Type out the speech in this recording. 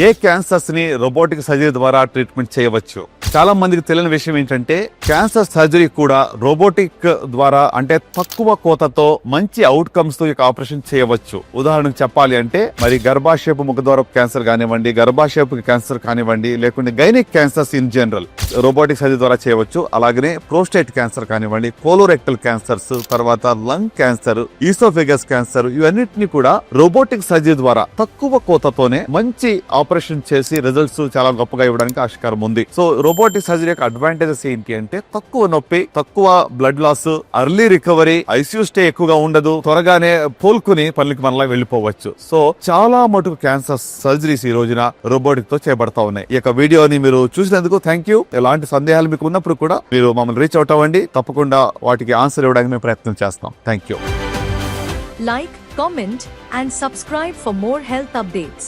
ఏ cancers ని robotic surgery ద్వారా treatment చేయవచ్చు. చాలా మందికి తెలియని విషయం ఏంటంటే క్యాన్సర్ సర్జరీ కూడా రోబోటిక్ ద్వారా అంటే తక్కువ కోతతో మంచి అవుట్కమ్స్ తో ఆపరేషన్ చేయవచ్చు. ఉదాహరణకు చెప్పాలి అంటే మరి గర్భాశయపు ముఖద్వార క్యాన్సర్ కానివ్వండి, గర్భాశయపు క్యాన్సర్ కానివ్వండి, లేకుంటే gynaec cancers in general robotic surgery ద్వారా చేయవచ్చు. అలాగనే ప్రోస్టేట్ క్యాన్సర్ కానివ్వండి, కోలోరెక్టల్ క్యాన్సర్స్, తర్వాత లంగ్ క్యాన్సర్, ఈసోఫెగస్ క్యాన్సర్, ఇవన్నిటిని కూడా రోబోటిక్ సర్జరీ ద్వారా తక్కువ కోతతోనే మంచి ఆపరేషన్ చేసి రిజల్ట్స్ చాలా గొప్పగా ఇవ్వడానికి ఆస్కారం ఉంది. సో రోబోటిక్ సర్జరీ యొక్క అడ్వాంటేజెస్ ఏంటి అంటే తక్కువ నొప్పి, తక్కువ blood loss, early recovery, ICU stay ఎక్కువగా ఉండదు, త్వరగానే కోలుకుని పనులకి మనలా వెళ్ళిపోవచ్చు. సో చాలా మటుకు క్యాన్సర్ సర్జరీస్ ఈ రోజున రోబోటిక్ తో చేయబడతా ఉన్నాయి. ఈ యొక్క వీడియోని మీరు చూసినందుకు థ్యాంక్ యూ. ఎలాంటి సందేహాలు మీకు ఉన్నప్పుడు కూడా మీరు మమ్మల్ని రీచ్ అవుట్ అవ్వండి. తప్పకుండా వాటికి ఆన్సర్ ఇవ్వడానికి మేము ప్రయత్నం చేస్తాం. Thank you. Like, comment and subscribe for more health updates.